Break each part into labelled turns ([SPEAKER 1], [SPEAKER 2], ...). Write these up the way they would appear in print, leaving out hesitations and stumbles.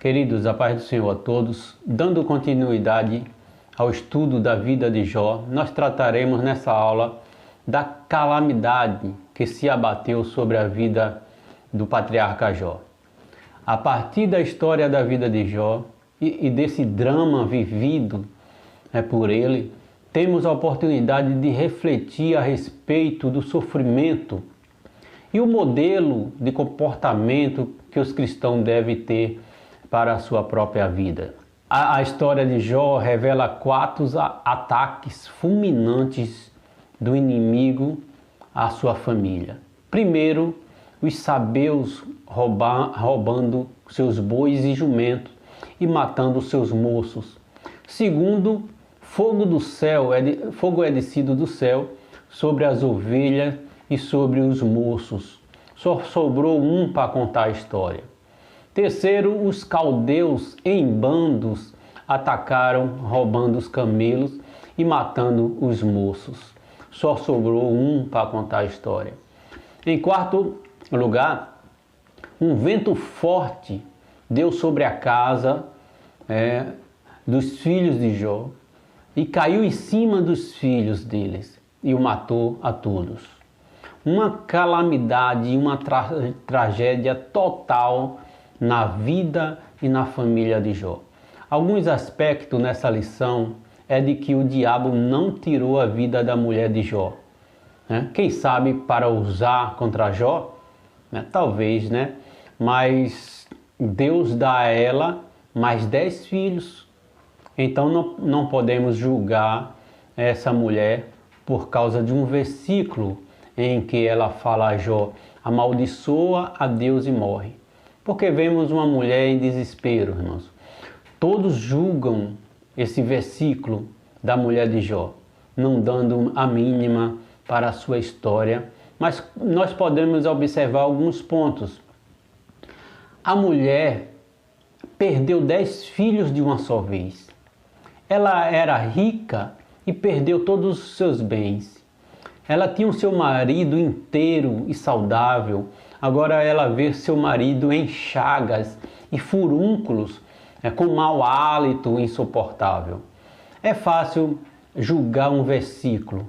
[SPEAKER 1] Queridos, a paz do Senhor a todos. Dando continuidade ao estudo da vida de Jó, nós trataremos nessa aula da calamidade que se abateu sobre a vida do patriarca Jó. A partir da história da vida de Jó e desse drama vivido por ele, temos a oportunidade de refletir a respeito do sofrimento e o modelo de comportamento que os cristãos devem ter para a sua própria vida. A história de Jó revela 4 ataques fulminantes do inimigo à sua família. Primeiro, os sabeus roubando seus bois e jumentos e matando seus moços. Segundo, fogo é descido do céu sobre as ovelhas e sobre os moços. Só sobrou um para contar a história. Terceiro, os caldeus em bandos atacaram, roubando os camelos e matando os moços. Só sobrou um para contar a história. Em quarto lugar, um vento forte deu sobre a casa dos filhos de Jó e caiu em cima dos filhos deles e o matou a todos. Uma calamidade e uma tragédia total na vida e na família de Jó. Alguns aspectos nessa lição é de que o diabo não tirou a vida da mulher de Jó. Quem sabe para usar contra Jó? Talvez, mas Deus dá a ela mais 10 filhos. Então não podemos julgar essa mulher por causa de um versículo em que ela fala a Jó: amaldiçoa a Deus e morre. Porque vemos uma mulher em desespero, irmãos. Todos julgam esse versículo da mulher de Jó, não dando a mínima para a sua história, mas nós podemos observar alguns pontos. A mulher perdeu 10 filhos de uma só vez. Ela era rica e perdeu todos os seus bens. Ela tinha o seu marido inteiro e saudável. Agora ela vê seu marido em chagas e furúnculos, com mau hálito insuportável. É fácil julgar um versículo,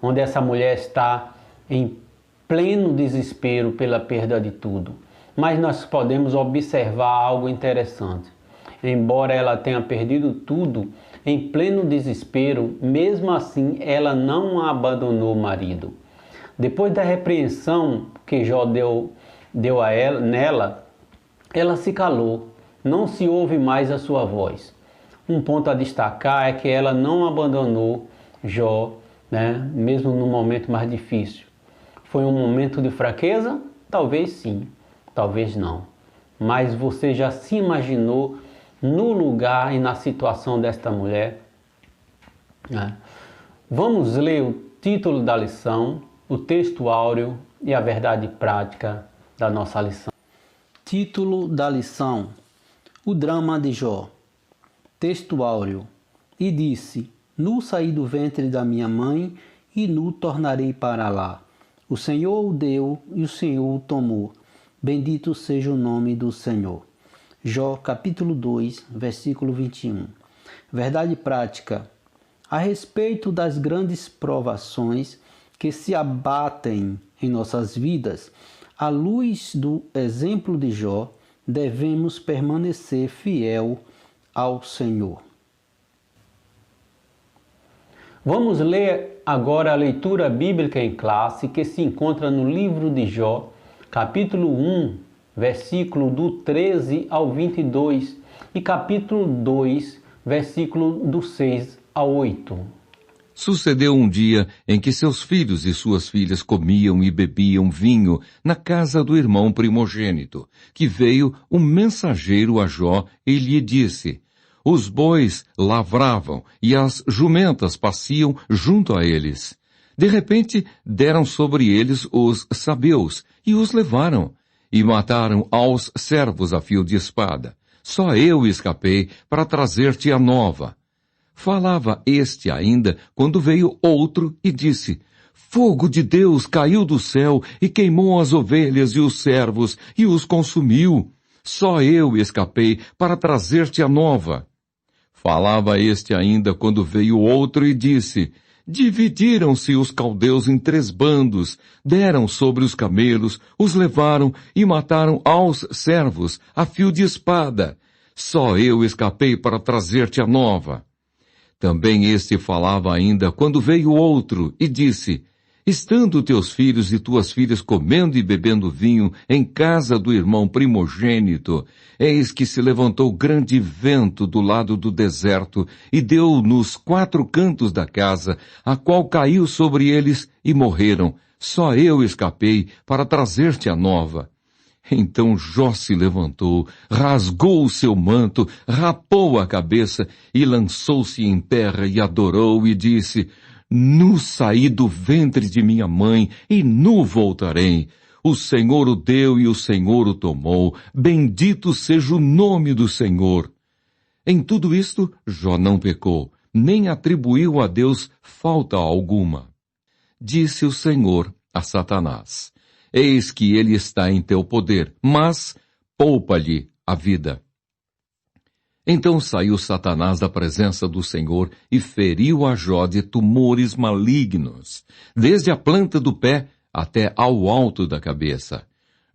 [SPEAKER 1] onde essa mulher está em pleno desespero pela perda de tudo. Mas nós podemos observar algo interessante. Embora ela tenha perdido tudo, em pleno desespero, mesmo assim ela não abandonou o marido. Depois da repreensão que Jó deu a ela, ela se calou, não se ouve mais a sua voz. Um ponto a destacar é que ela não abandonou Jó, mesmo no momento mais difícil. Foi um momento de fraqueza? Talvez sim, talvez não. Mas você já se imaginou no lugar e na situação desta mulher? Vamos ler o título da lição, o texto áureo e a verdade prática da nossa lição. Título da lição: o drama de Jó. Texto áureo: e disse: nu saí do ventre da minha mãe e nu tornarei para lá. O Senhor o deu e o Senhor o tomou. Bendito seja o nome do Senhor. Jó capítulo 2, versículo 21. Verdade prática: a respeito das grandes provações que se abatem em nossas vidas, à luz do exemplo de Jó, devemos permanecer fiel ao Senhor. Vamos ler agora a leitura bíblica em classe que se encontra no livro de Jó, capítulo 1, versículo do 13 ao 22 e capítulo 2, versículo do 6 ao 8.
[SPEAKER 2] Sucedeu um dia em que seus filhos e suas filhas comiam e bebiam vinho na casa do irmão primogênito, que veio um mensageiro a Jó e lhe disse: os bois lavravam e as jumentas paciam junto a eles. De repente deram sobre eles os sabeus e os levaram, e mataram aos servos a fio de espada. Só eu escapei para trazer-te a nova. Falava este ainda, quando veio outro e disse: fogo de Deus caiu do céu e queimou as ovelhas e os servos e os consumiu. só eu escapei para trazer-te a nova. Falava este ainda quando veio outro e disse, dividiram-se os caldeus em 3 bandos, deram sobre os camelos, os levaram e mataram aos servos a fio de espada. Só eu escapei para trazer-te a nova. Também este falava ainda quando veio outro e disse, estando teus filhos e tuas filhas comendo e bebendo vinho em casa do irmão primogênito, eis que se levantou grande vento do lado do deserto e deu nos 4 cantos da casa, a qual caiu sobre eles e morreram. Só eu escapei para trazer-te a nova. Então Jó se levantou, rasgou o seu manto, rapou a cabeça e lançou-se em terra e adorou e disse, nu saí do ventre de minha mãe e nu voltarei. O Senhor o deu e o Senhor o tomou. Bendito seja o nome do Senhor. Em tudo isto, Jó não pecou, nem atribuiu a Deus falta alguma. Disse o Senhor a Satanás, eis que ele está em teu poder, mas poupa-lhe a vida. Então saiu Satanás da presença do Senhor e feriu a Jó de tumores malignos, desde a planta do pé até ao alto da cabeça.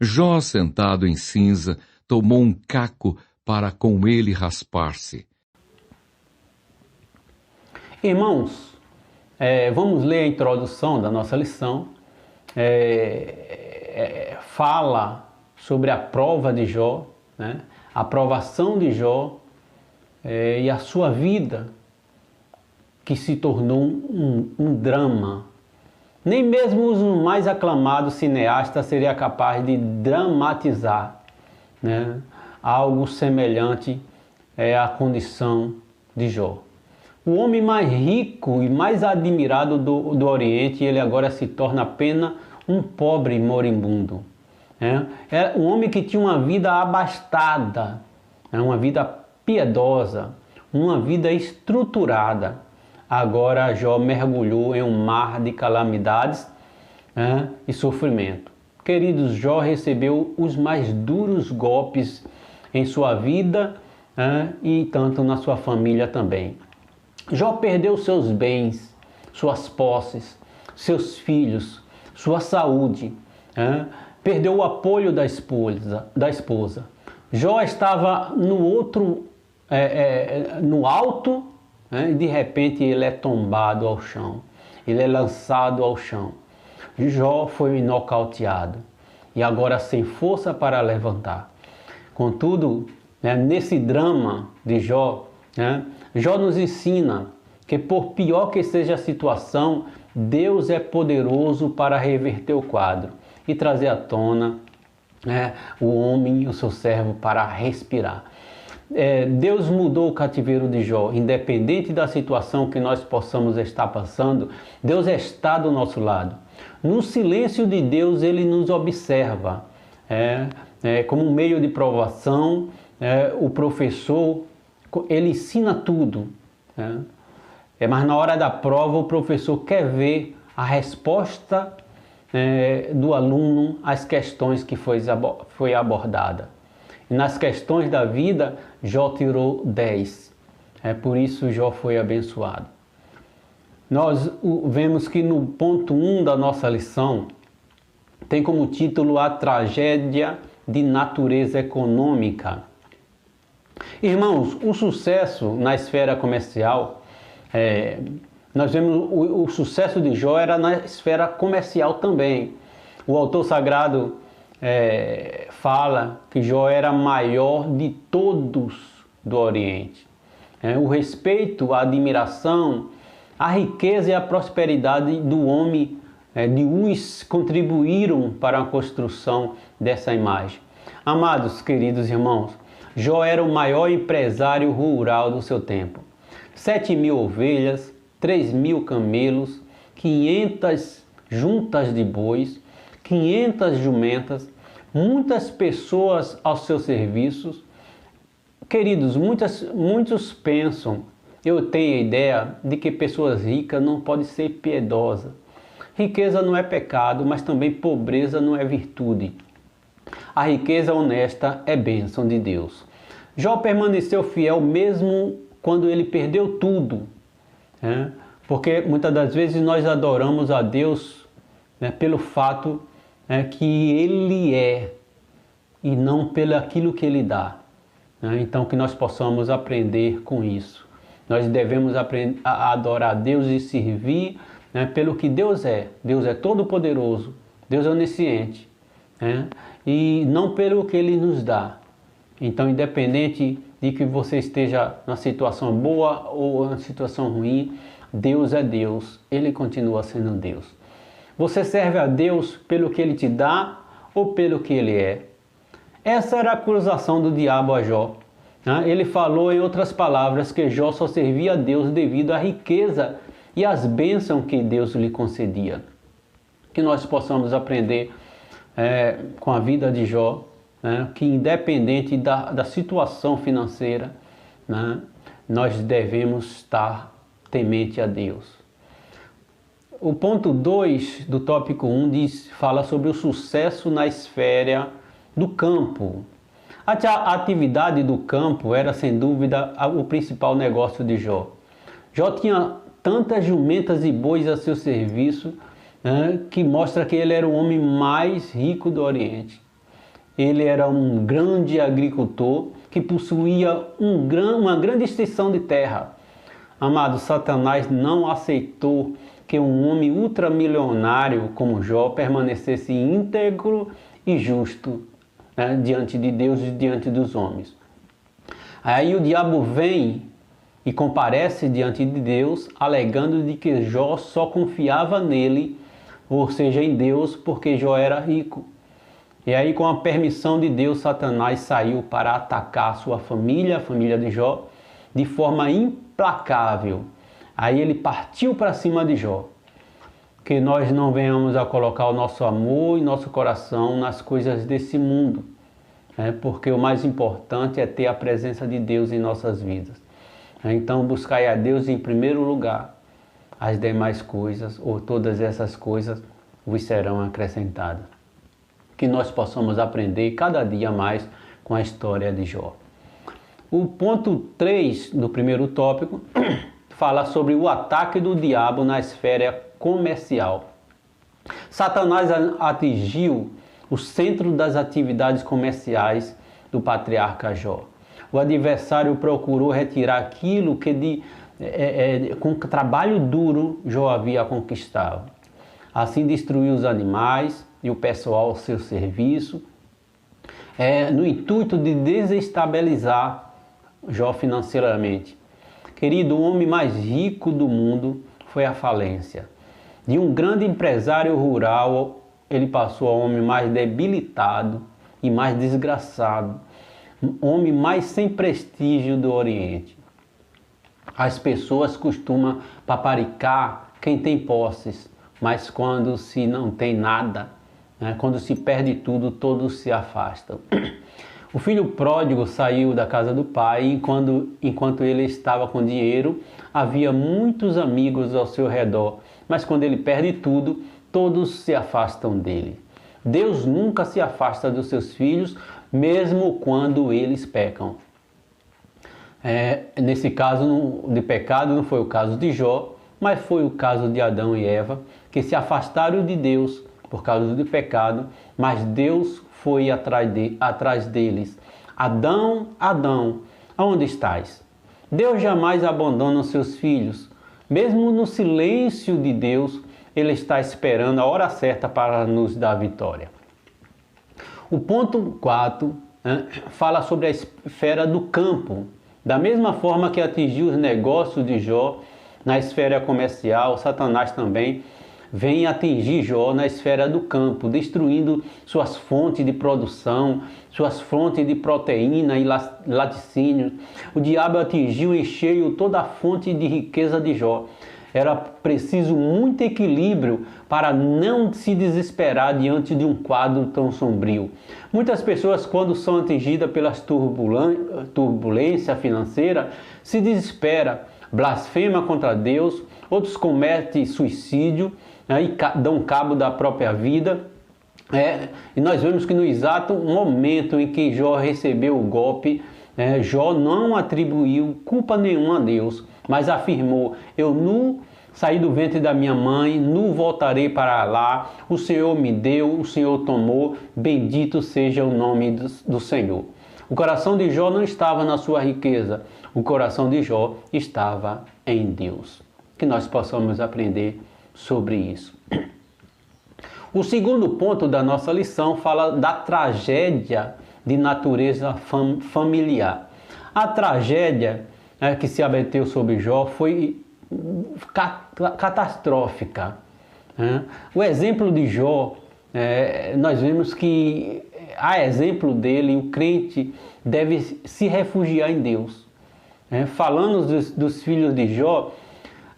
[SPEAKER 2] Jó, sentado em cinza, tomou um caco para com ele raspar-se.
[SPEAKER 1] Irmãos, vamos ler a introdução da nossa lição. Fala sobre a prova de Jó, né? A provação de Jó e a sua vida, que se tornou um drama. Nem mesmo os mais aclamados cineastas seria capaz de dramatizar, né, algo semelhante à condição de Jó. O homem mais rico e mais admirado do Oriente, ele agora se torna apenas um pobre moribundo. É um homem que tinha uma vida abastada, uma vida piedosa, uma vida estruturada. Agora Jó mergulhou em um mar de calamidades e sofrimento. Queridos, Jó recebeu os mais duros golpes em sua vida e tanto na sua família também. Jó perdeu seus bens, suas posses, seus filhos, sua saúde, perdeu o apoio da esposa. Jó estava no alto, e de repente ele é tombado ao chão, ele é lançado ao chão. Jó foi nocauteado e agora sem força para levantar. Contudo, nesse drama de Jó, Jó nos ensina que por pior que seja a situação, Deus é poderoso para reverter o quadro e trazer à tona o homem, o seu servo, para respirar. Deus mudou o cativeiro de Jó, independente da situação que nós possamos estar passando, Deus está do nosso lado. No silêncio de Deus, Ele nos observa. Como um meio de provação, o professor, ele ensina tudo. Mas na hora da prova, o professor quer ver a resposta do aluno às questões que foi abordada. E nas questões da vida, Jó tirou 10. Por isso Jó foi abençoado. Nós vemos que no ponto 1 da nossa lição, tem como título a tragédia de natureza econômica. Irmãos, o sucesso na esfera comercial, nós vemos o sucesso de Jó era na esfera comercial também. O autor sagrado fala que Jó era maior de todos do Oriente. O respeito, a admiração, a riqueza e a prosperidade do homem de Uz contribuíram para a construção dessa imagem. Amados, queridos irmãos, Jó era o maior empresário rural do seu tempo. 7.000 ovelhas, 3.000 camelos, 500 juntas de bois, 500 jumentas, muitas pessoas aos seus serviços. Queridos, muitos pensam, eu tenho a ideia de que pessoas ricas não podem ser piedosas. Riqueza não é pecado, mas também pobreza não é virtude. A riqueza honesta é bênção de Deus. Jó permaneceu fiel mesmo quando ele perdeu tudo, né? Porque muitas das vezes nós adoramos a Deus, né, pelo fato, né, que Ele é e não pelo aquilo que Ele dá, né? Então que nós possamos aprender com isso. Nós devemos aprender a adorar a Deus e servir, né, pelo que Deus é. Deus é todo-poderoso, Deus é onisciente, né? E não pelo que Ele nos dá. Então, independente de que você esteja numa situação boa ou numa situação ruim, Deus é Deus, Ele continua sendo Deus. Você serve a Deus pelo que Ele te dá ou pelo que Ele é? Essa era a acusação do diabo a Jó. Ele falou, em outras palavras, que Jó só servia a Deus devido à riqueza e às bênçãos que Deus lhe concedia. Que nós possamos aprender com a vida de Jó, né, que independente da situação financeira, né, nós devemos estar temente a Deus. O ponto 2 do tópico 1 fala sobre o sucesso na esfera do campo. A atividade do campo era sem dúvida o principal negócio de Jó. Jó tinha tantas jumentas e bois a seu serviço, né, que mostra que ele era o homem mais rico do Oriente. Ele era um grande agricultor que possuía uma grande extensão de terra. Amado, Satanás não aceitou que um homem ultramilionário como Jó permanecesse íntegro e justo, né, diante de Deus e diante dos homens. Aí o diabo vem e comparece diante de Deus, alegando de que Jó só confiava nele, ou seja, em Deus, porque Jó era rico. E aí, com a permissão de Deus, Satanás saiu para atacar a sua família, a família de Jó, de forma implacável. Aí ele partiu para cima de Jó. Que nós não venhamos a colocar o nosso amor e nosso coração nas coisas desse mundo, né? Porque o mais importante é ter a presença de Deus em nossas vidas. Então, buscai a Deus em primeiro lugar. As demais coisas, ou todas essas coisas, vos serão acrescentadas. Que nós possamos aprender cada dia mais com a história de Jó. O ponto 3 do primeiro tópico fala sobre o ataque do diabo na esfera comercial. Satanás atingiu o centro das atividades comerciais do patriarca Jó. O adversário procurou retirar aquilo que com trabalho duro Jó havia conquistado. Assim destruiu os animais e o pessoal ao seu serviço, no intuito de desestabilizar Jó financeiramente. Querido, o homem mais rico do mundo foi à falência. De um grande empresário rural, ele passou a homem mais debilitado e mais desgraçado, homem mais sem prestígio do Oriente. As pessoas costumam paparicar quem tem posses, mas quando se não tem nada, né, quando se perde tudo, todos se afastam. O filho pródigo saiu da casa do pai e enquanto ele estava com dinheiro, havia muitos amigos ao seu redor, mas quando ele perde tudo, todos se afastam dele. Deus nunca se afasta dos seus filhos, mesmo quando eles pecam. Nesse caso de pecado não foi o caso de Jó, mas foi o caso de Adão e Eva, que se afastaram de Deus por causa do pecado, mas Deus foi atrás deles. Adão, Adão, aonde estás? Deus jamais abandona os seus filhos. Mesmo no silêncio de Deus, Ele está esperando a hora certa para nos dar vitória. O ponto 4 fala sobre a esfera do campo. Da mesma forma que atingiu os negócios de Jó na esfera comercial, Satanás também vem atingir Jó na esfera do campo, destruindo suas fontes de produção, suas fontes de proteína e laticínio. O diabo atingiu em cheio toda a fonte de riqueza de Jó. Era preciso muito equilíbrio para não se desesperar diante de um quadro tão sombrio. Muitas pessoas, quando são atingidas pelas turbulência financeira, se desesperam, blasfema contra Deus, outros cometem suicídio, e dão cabo da própria vida. E nós vemos que no exato momento em que Jó recebeu o golpe, Jó não atribuiu culpa nenhuma a Deus, mas afirmou: eu nu saí do ventre da minha mãe, nu voltarei para lá, o Senhor me deu, o Senhor tomou, bendito seja o nome do Senhor. O coração de Jó não estava na sua riqueza, o coração de Jó estava em Deus. Que nós possamos aprender sobre isso. O segundo ponto da nossa lição fala da tragédia de natureza familiar. A tragédia que se abateu sobre Jó foi catastrófica. O exemplo de Jó, nós vemos que, a exemplo dele, o crente deve se refugiar em Deus. Falando dos filhos de Jó,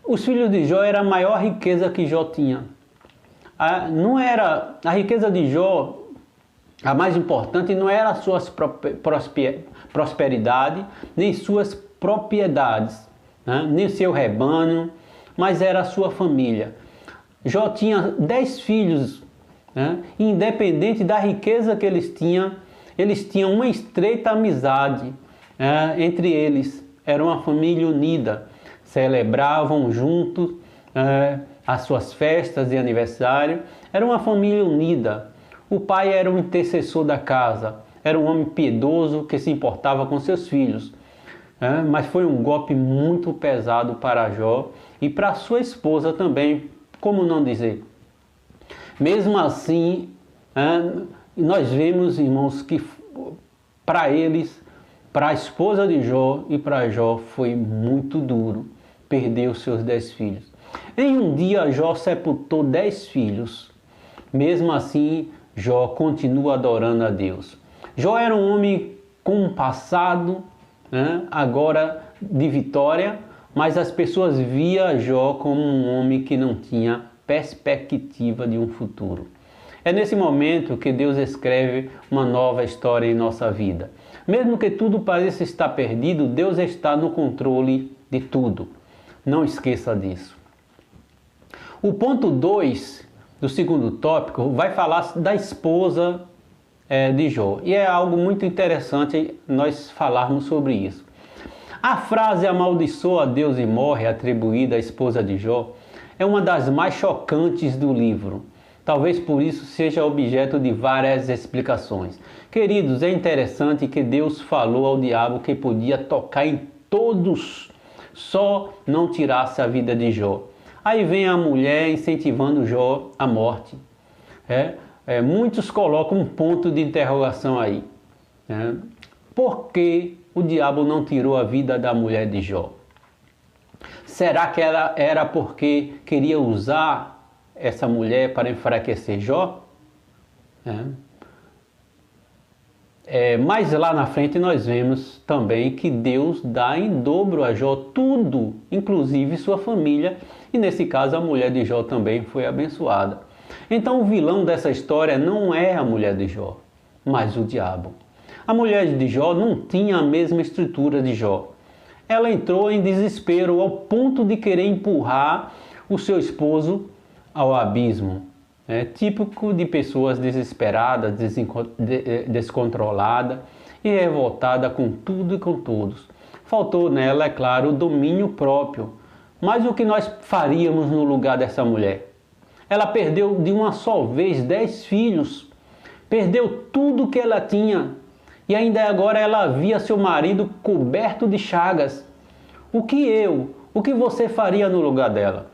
[SPEAKER 1] os filhos de Jó era a maior riqueza que Jó tinha. Não era a riqueza de Jó, a mais importante não era a sua prosperidade, nem suas propriedades, nem seu rebanho, mas era a sua família. Jó tinha 10 filhos, independente da riqueza que eles tinham uma estreita amizade entre eles. Era uma família unida, celebravam juntos as suas festas de aniversário. Era uma família unida. O pai era um intercessor da casa, era um homem piedoso que se importava com seus filhos. Mas foi um golpe muito pesado para Jó e para sua esposa também, como não dizer. Mesmo assim, nós vemos, irmãos, que para eles, para a esposa de Jó e para Jó foi muito duro perder os seus 10 filhos. Em um dia, Jó sepultou 10 filhos. Mesmo assim, Jó continua adorando a Deus. Jó era um homem com um passado, agora de vitória, mas as pessoas viam Jó como um homem que não tinha perspectiva de um futuro. É nesse momento que Deus escreve uma nova história em nossa vida. Mesmo que tudo pareça estar perdido, Deus está no controle de tudo. Não esqueça disso. O ponto 2 do segundo tópico vai falar da esposa de Jó. E é algo muito interessante nós falarmos sobre isso. A frase amaldiçoa a Deus e morre, atribuída à esposa de Jó, é uma das mais chocantes do livro. Talvez por isso seja objeto de várias explicações. Queridos, é interessante que Deus falou ao diabo que podia tocar em todos, só não tirasse a vida de Jó. Aí vem a mulher incentivando Jó à morte. Muitos colocam um ponto de interrogação aí. Por que o diabo não tirou a vida da mulher de Jó? Será que ela era porque queria usar essa mulher para enfraquecer Jó? Mas lá na frente nós vemos também que Deus dá em dobro a Jó tudo, inclusive sua família, e nesse caso a mulher de Jó também foi abençoada. Então o vilão dessa história não é a mulher de Jó, mas o diabo. A mulher de Jó não tinha a mesma estrutura de Jó. Ela entrou em desespero ao ponto de querer empurrar o seu esposo ao abismo. Típico de pessoas desesperadas, descontroladas e revoltadas com tudo e com todos. Faltou nela, é claro, o domínio próprio. Mas o que nós faríamos no lugar dessa mulher? Ela perdeu de uma só vez 10 filhos. Perdeu tudo que ela tinha. E ainda agora ela via seu marido coberto de chagas. O que você faria no lugar dela?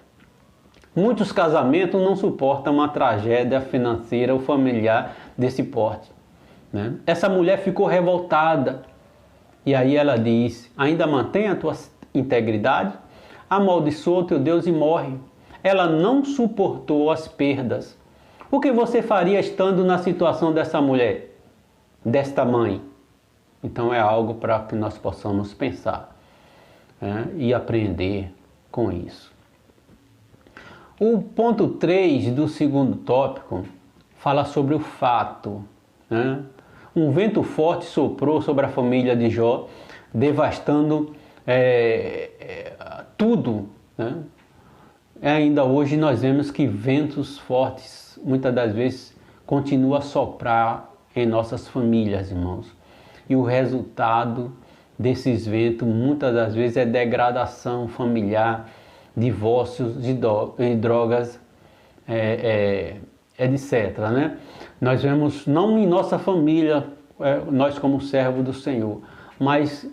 [SPEAKER 1] Muitos casamentos não suportam uma tragédia financeira ou familiar desse porte. Essa mulher ficou revoltada. E aí ela diz: ainda mantém a tua integridade? Amaldiçoa o teu Deus e morre. Ela não suportou as perdas. O que você faria estando na situação dessa mulher, desta mãe? Então é algo para que nós possamos pensar e aprender com isso. O ponto 3 do segundo tópico fala sobre o fato. Um vento forte soprou sobre a família de Jó, devastando tudo. Ainda hoje nós vemos que ventos fortes muitas das vezes continua a soprar em nossas famílias, irmãos. E o resultado desses ventos muitas das vezes é degradação familiar, divórcios e drogas, etc. Né? Nós vemos, não em nossa família, nós como servo do Senhor, mas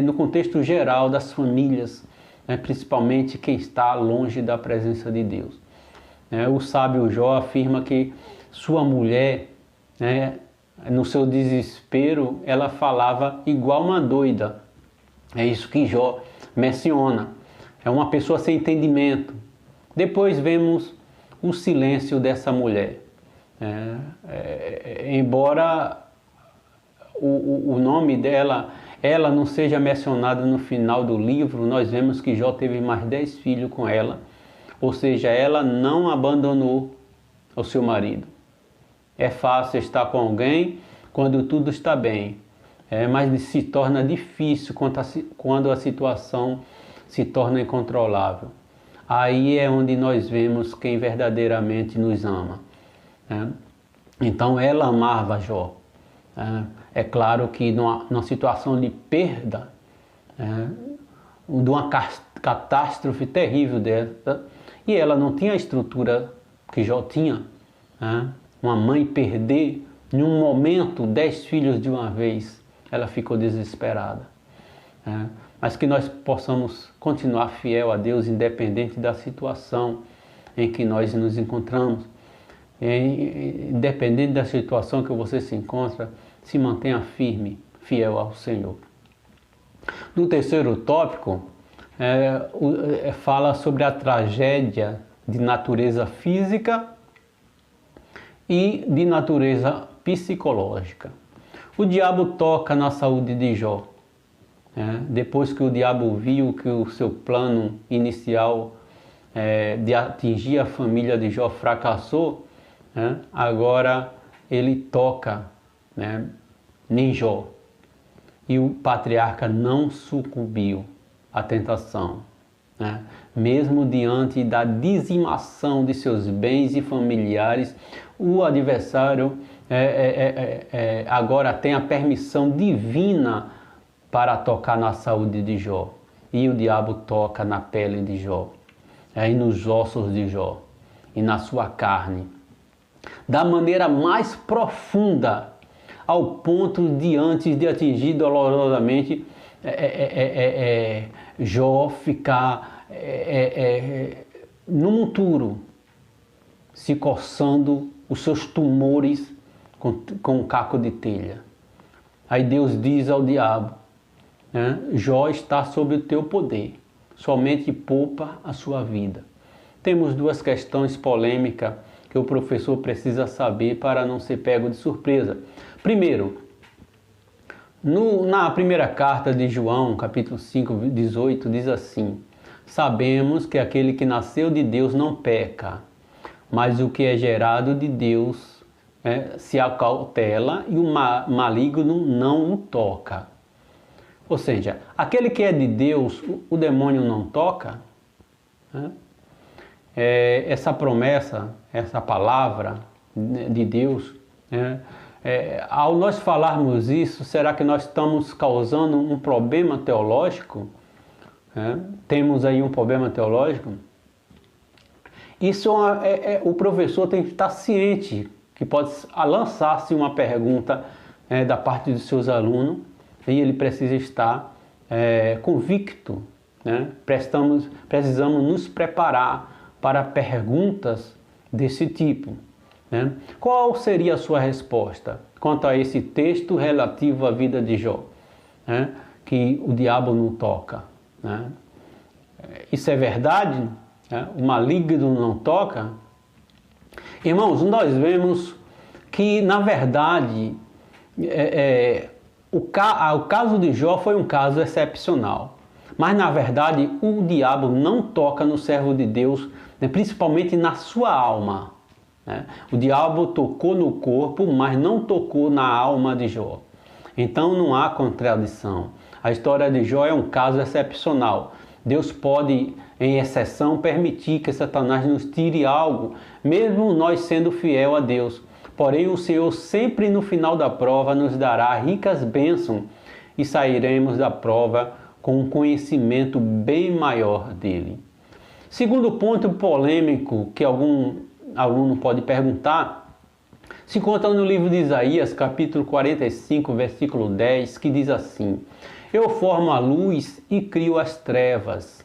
[SPEAKER 1] no contexto geral das famílias, principalmente quem está longe da presença de Deus. O sábio Jó afirma que sua mulher, no seu desespero, ela falava igual uma doida. É isso que Jó menciona. É uma pessoa sem entendimento. Depois vemos o silêncio dessa mulher. Embora o nome dela, ela não seja mencionada no final do livro, nós vemos que Jó teve mais 10 filhos com ela. Ou seja, ela não abandonou o seu marido. É fácil estar com alguém quando tudo está bem, mas se torna difícil quando a situação se torna incontrolável. Aí é onde nós vemos quem verdadeiramente nos ama. Então ela amava Jó. É claro que numa situação de perda, de uma catástrofe terrível dessa, e ela não tinha a estrutura que Jó tinha. Uma mãe perder, em um momento, 10 filhos de uma vez, ela ficou desesperada. Mas que nós possamos continuar fiel a Deus, independente da situação em que nós nos encontramos. Independente da situação que você se encontra, se mantenha firme, fiel ao Senhor. No terceiro tópico, fala sobre a tragédia de natureza física e de natureza psicológica. O diabo toca na saúde de Jó. Depois que o diabo viu que o seu plano inicial de atingir a família de Jó fracassou, agora ele toca em Jó. E o patriarca não sucumbiu à tentação. Mesmo diante da dizimação de seus bens e familiares, o adversário agora tem a permissão divina para tocar na saúde de Jó. E o diabo toca na pele de Jó, e nos ossos de Jó, e na sua carne, da maneira mais profunda, ao ponto de, antes de atingir dolorosamente, Jó ficar no monturo, se coçando os seus tumores com um caco de telha. Aí Deus diz ao diabo: Jó está sob o teu poder, somente poupa a sua vida. Temos duas questões polêmicas que o professor precisa saber para não ser pego de surpresa. Primeiro, na primeira carta de João, capítulo 5, 18, diz assim: sabemos que aquele que nasceu de Deus não peca, mas o que é gerado de Deus se acautela e o maligno não o toca. Ou seja, aquele que é de Deus, o demônio não toca. Essa promessa, essa palavra de Deus, ao nós falarmos isso, será que nós estamos causando um problema teológico? Temos aí um problema teológico? Isso o professor tem que estar ciente, que pode lançar-se uma pergunta da parte dos seus alunos, e ele precisa estar convicto. Precisamos nos preparar para perguntas desse tipo. Qual seria a sua resposta quanto a esse texto relativo à vida de Jó? Que o diabo não toca. Isso é verdade? O maligno não toca? Irmãos, nós vemos que, na verdade, o caso de Jó foi um caso excepcional. Mas, na verdade, o diabo não toca no servo de Deus, principalmente na sua alma. O diabo tocou no corpo, mas não tocou na alma de Jó. Então não há contradição. A história de Jó é um caso excepcional. Deus pode, em exceção, permitir que Satanás nos tire algo, mesmo nós sendo fiel a Deus. Porém, o Senhor sempre no final da prova nos dará ricas bênçãos e sairemos da prova com um conhecimento bem maior dele. Segundo ponto polêmico que algum aluno pode perguntar, se encontra no livro de Isaías, capítulo 45, versículo 10, que diz assim: eu formo a luz e crio as trevas.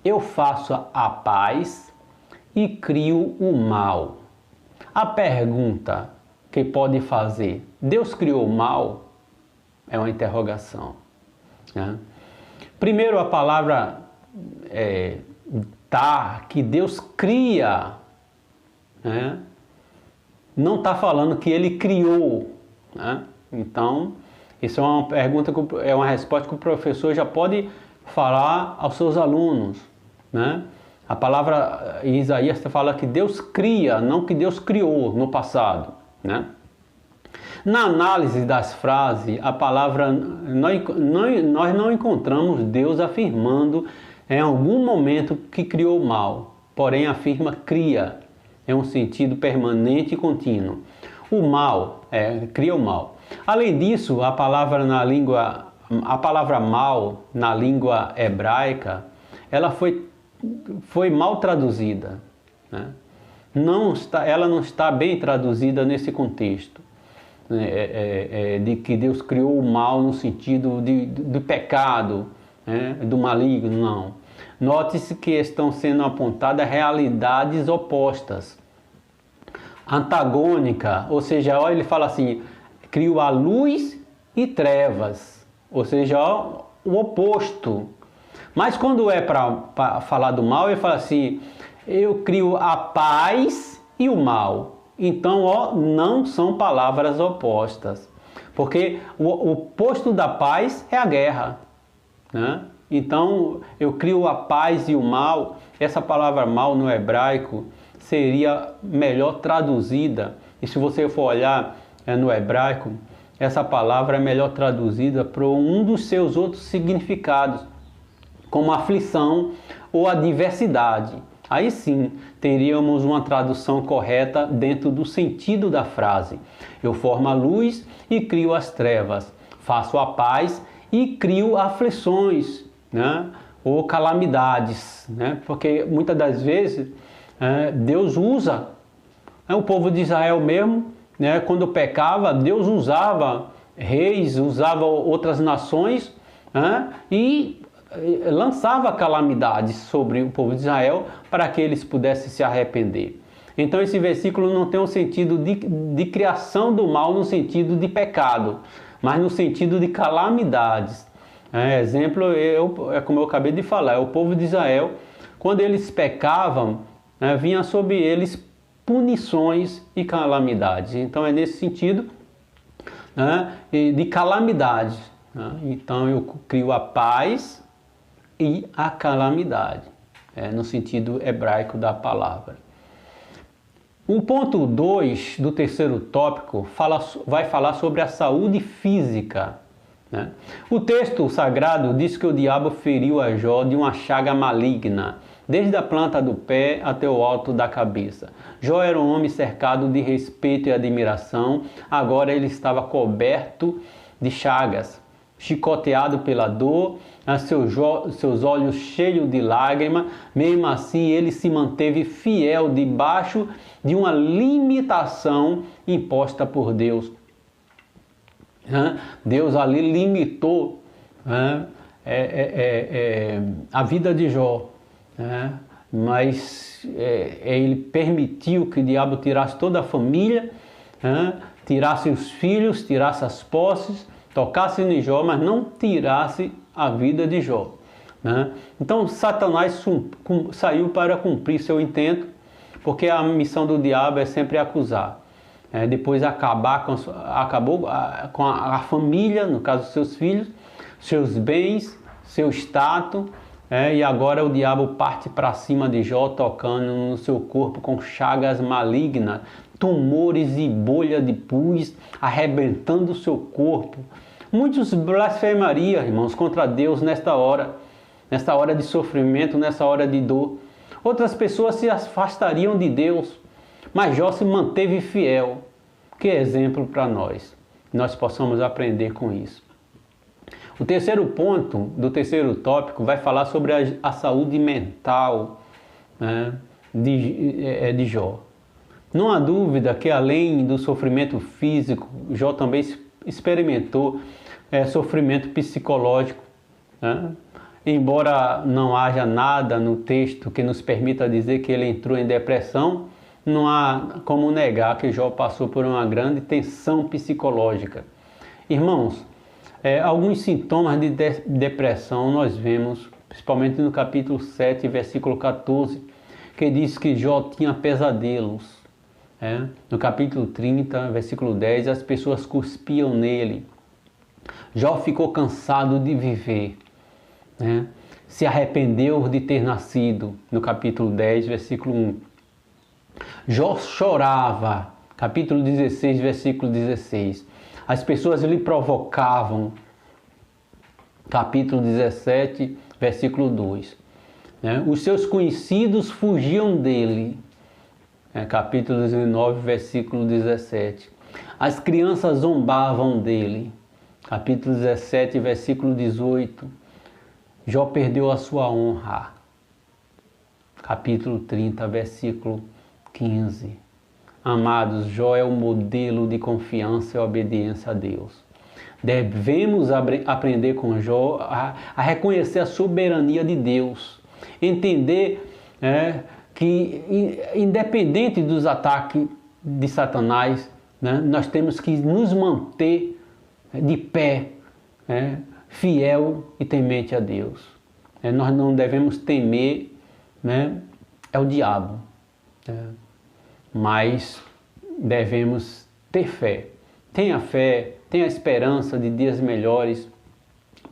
[SPEAKER 1] Eu faço a paz e crio o mal. A pergunta que pode fazer, Deus criou o mal? É uma interrogação. Né? Primeiro, a palavra que Deus cria, né? Não está falando que Ele criou. Né? Então, isso é uma pergunta, é uma resposta que o professor já pode falar aos seus alunos. Né? A palavra em Isaías fala que Deus cria, não que Deus criou no passado. Né? Na análise das frases, a palavra, nós não encontramos Deus afirmando em algum momento que criou o mal, porém afirma cria, é um sentido permanente e contínuo. O mal, cria o mal. Além disso, a palavra mal na língua hebraica, ela foi mal traduzida. Né? Ela não está bem traduzida nesse contexto. De que Deus criou o mal no sentido de pecado, do maligno, não. Note-se que estão sendo apontadas realidades opostas, antagônica, ou seja, olha, ele fala assim, criou a luz e trevas, ou seja, o oposto. Mas quando é para falar do mal, ele fala assim, eu crio a paz e o mal. Então, não são palavras opostas, porque o oposto da paz é a guerra. Né? Então, eu crio a paz e o mal. Essa palavra mal no hebraico seria melhor traduzida, e se você for olhar no hebraico, essa palavra é melhor traduzida para um dos seus outros significados, como aflição ou adversidade. Aí sim, teríamos uma tradução correta dentro do sentido da frase. Eu formo a luz e crio as trevas. Faço a paz e crio aflições, né? Ou calamidades. Né? Porque muitas das vezes Deus usa, o povo de Israel mesmo, né? Quando pecava, Deus usava reis, usava outras nações, e lançava calamidades sobre o povo de Israel para que eles pudessem se arrepender. Então esse versículo não tem um sentido de criação do mal no sentido de pecado, mas no sentido de calamidades. Exemplo, como eu acabei de falar, o povo de Israel, quando eles pecavam, vinha sobre eles punições e calamidades. Então é nesse sentido de calamidade. Então eu crio a paz e a calamidade, no sentido hebraico da palavra. O ponto 2 do terceiro tópico vai falar sobre a saúde física. Né? O texto sagrado diz que o diabo feriu a Jó de uma chaga maligna, desde a planta do pé até o alto da cabeça. Jó era um homem cercado de respeito e admiração, agora ele estava coberto de chagas, chicoteado pela dor, seus olhos cheios de lágrimas. Mesmo assim ele se manteve fiel debaixo de uma limitação imposta por Deus. Deus ali limitou a vida de Jó, mas ele permitiu que o diabo tirasse toda a família, tirasse os filhos, tirasse as posses, tocasse em Jó, mas não tirasse a vida de Jó. Então Satanás saiu para cumprir seu intento, porque a missão do diabo é sempre acusar. Depois acabou com a família, no caso dos seus filhos, seus bens, seu status, e agora o diabo parte para cima de Jó, tocando no seu corpo com chagas malignas, tumores e bolha de pus, arrebentando o seu corpo. Muitos blasfemariam, irmãos, contra Deus nesta hora. nessa hora de sofrimento, nessa hora de dor. Outras pessoas se afastariam de Deus, mas Jó se manteve fiel. Que exemplo para nós. Nós possamos aprender com isso. O terceiro ponto do terceiro tópico vai falar sobre a saúde mental, né, de Jó. Não há dúvida que além do sofrimento físico, Jó também experimentou sofrimento psicológico, né? Embora não haja nada no texto que nos permita dizer que ele entrou em depressão, não há como negar que Jó passou por uma grande tensão psicológica. Irmãos, alguns sintomas de depressão nós vemos, principalmente no capítulo 7, versículo 14, que diz que Jó tinha pesadelos. No capítulo 30, versículo 10, as pessoas cuspiam nele. Jó ficou cansado de viver, né? Se arrependeu de ter nascido, no capítulo 10, versículo 1. Jó chorava, capítulo 16, versículo 16. As pessoas lhe provocavam, capítulo 17, versículo 2. Os seus conhecidos fugiam dele, capítulo 19, versículo 17. As crianças zombavam dele, capítulo 17, versículo 18. Jó perdeu a sua honra, capítulo 30, versículo 15. Amados, Jó é o modelo de confiança e obediência a Deus. Devemos aprender com Jó a reconhecer a soberania de Deus, entender que independente dos ataques de Satanás, nós temos que nos manter de pé, fiel e temente a Deus. Nós não devemos temer o diabo, mas devemos ter fé. Tenha fé, tenha esperança de dias melhores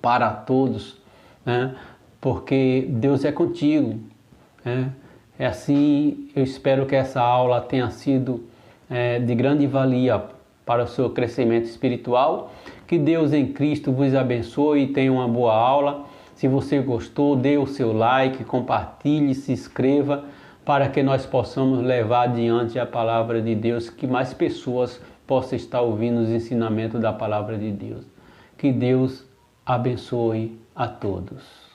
[SPEAKER 1] para todos, porque Deus é contigo. É assim, eu espero que essa aula tenha sido de grande valia para o seu crescimento espiritual. Que Deus em Cristo vos abençoe e tenha uma boa aula. Se você gostou, dê o seu like, compartilhe, se inscreva, para que nós possamos levar adiante a palavra de Deus, que mais pessoas possam estar ouvindo os ensinamentos da palavra de Deus. Que Deus abençoe a todos.